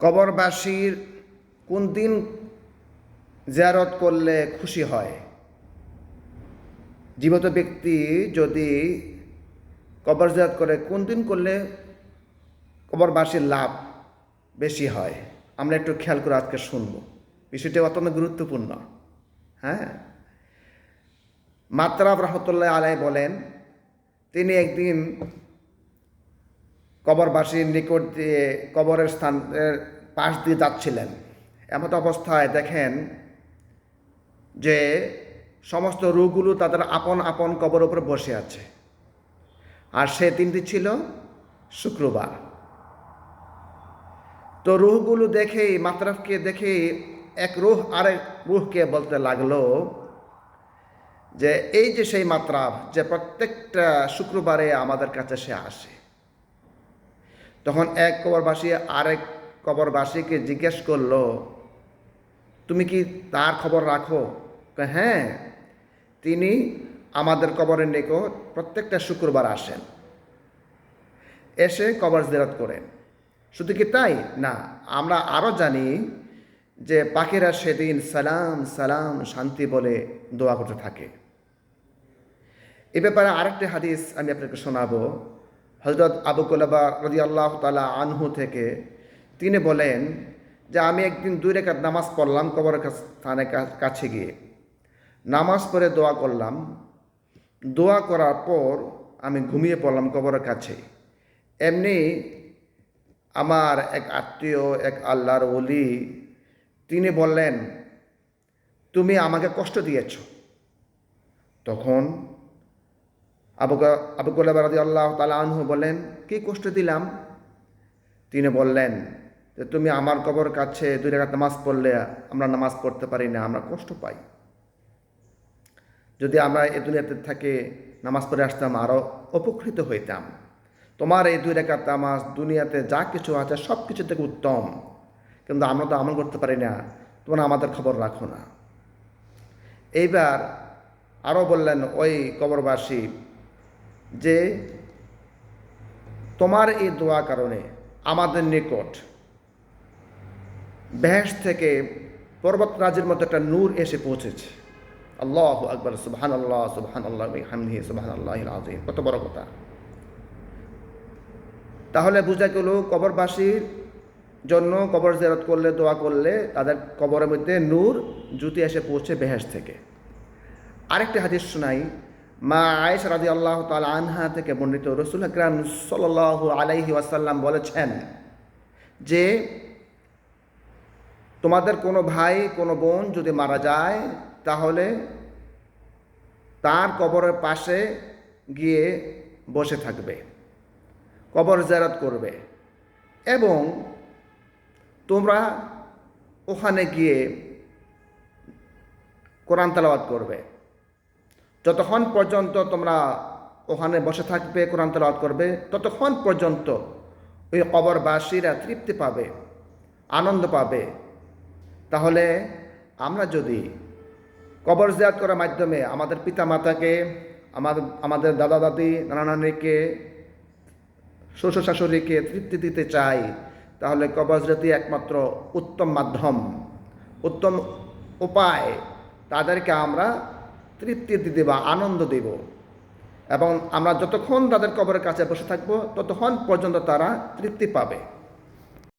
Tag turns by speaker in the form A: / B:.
A: কবরবাসীর কোন দিন জিয়ারত করলে খুশি হয়? জীবিত ব্যক্তি যদি কবর জিয়ারত করে কোন দিন করলে কবরবাসীর লাভ বেশি হয়? আমরা একটু খেয়াল করে আজকে শুনব। বিষয়টি অত্যন্ত গুরুত্বপূর্ণ। হ্যাঁ, মাতরাব রহমতুল্লাহ আলাই বলেন, তিনি একদিন কবরবাসীর নিকট দিয়ে কবরের স্থানের পাশ দিয়ে যাচ্ছিলেন। এমত অবস্থায় দেখেন যে সমস্ত রূহগুলো তাদের আপন আপন কবর উপরে বসে আছে। আর সে দিনটি ছিল শুক্রবার। তো রূহগুলো দেখেই, মাতরাফকে দেখেই এক রূহ আরেক রূহকে বলতে লাগলো যে এই যে সেই মাতরাফ যে প্রত্যেকটা শুক্রবারে আমাদের কাছে সে আসে। তখন এক কবরবাসী আরেক কবরবাসীকে জিজ্ঞেস করলো, তুমি কি তার খবর রাখো? হ্যাঁ, তিনি আমাদের কবরের নিকট প্রত্যেকটা শুক্রবার আসেন, এসে কবর জিয়ারত করেন। শুধু কি তাই না, আমরা আরও জানি যে পাখিরা সেদিন সালাম সালাম শান্তি বলে দোয়া করতে থাকে। এ ব্যাপারে আরেকটি হাদিস আমি আপনাকে শোনাবো। হযরত আবু কুলাবা রাদিয়াল্লাহু তাআলা আনহু থেকে, তিনি বলেন যে আমি একদিন 2 রাকাত নামাজ পড়লাম কবরের স্থানের কাছে গিয়ে। নামাজ পড়ে দোয়া করলাম। দোয়া করার পর আমি ঘুমিয়ে পড়লাম কবরের কাছে। এমনি আমার এক আত্মীয়, এক আল্লাহর ওলি, তিনি বললেন, তুমি আমাকে কষ্ট দিয়েছ। তখন আবু কুলাবা রাদিয়াল্লাহু তাআলা আনহু বলেন, কি কষ্ট দিলাম? তিনি বললেন যে তুমি আমার কবর কাছে 2 রাকাত নামাজ পড়লে আমরা নামাজ পড়তে পারি না, আমরা কষ্ট পাই। যদি আমরা এই দুনিয়াতে থেকে নামাজ পড়ে আসতাম আরও উপকৃত হইতাম। তোমার এই 2 রাকাত নামাজ দুনিয়াতে যা কিছু আছে সব কিছু থেকে উত্তম, কিন্তু আমরা তো আমল করতে পারি না, তোমরা আমাদের খবর রাখো না। এইবার আরও বললেন ওই কবরবাসী যে তোমার এই দোয়া কারণে আমাদের নিকট বেহেশত থেকে পর্বতরাজির মতো একটা নূর এসে পৌঁছেছে। আল্লাহু আকবার, সুবহানাল্লাহ সুবহানাল্লাহ বিহামদিহি সুবহানাল্লাহিল আযীম। কত বড় কথা! তাহলে বোঝা গেল কবরবাসীর জন্য কবর জিয়ারত করলে, দোয়া করলে তাদের কবরের মধ্যে নূর জ্যোতি এসে পৌঁছে বেহেশত থেকে। আরেকটি হাদিস শোনাই। মা আয়েশা রাদিয়াল্লাহু তাআলা আনহা থেকে বর্ণিত, রাসূল আকরাম সাল্লাল্লাহু আলাইহি ওয়াসাল্লাম বলেছেন যে তোমাদের কোনো ভাই কোনো বোন যদি মারা যায় তাহলে তার কবরের পাশে গিয়ে বসে থাকবে, কবর জিয়ারত করবে এবং তোমরা ওখানে গিয়ে কোরআন তেলাওয়াত করবে। যতক্ষণ পর্যন্ত তোমরা ওখানে বসে থাকবে, কোরআন তেলাওয়াত করবে, ততক্ষণ পর্যন্ত ওই কবরবাসীরা তৃপ্তি পাবে, আনন্দ পাবে। তাহলে আমরা যদি কবর জিয়ারত করার মাধ্যমে আমাদের পিতা মাতাকে, আমাদের দাদা দাদি, নানা নানিকে, শ্বশুর শাশুড়িকে তৃপ্তি দিতে চাই, তাহলে কবর জিয়ারতই একমাত্র উত্তম মাধ্যম, উত্তম উপায়। তাদেরকে আমরা তৃপ্তি দেব, আনন্দ দেব, এবং আমরা যতক্ষণ তাদের কবরের কাছে বসে থাকবো ততক্ষণ পর্যন্ত তারা তৃপ্তি পাবে।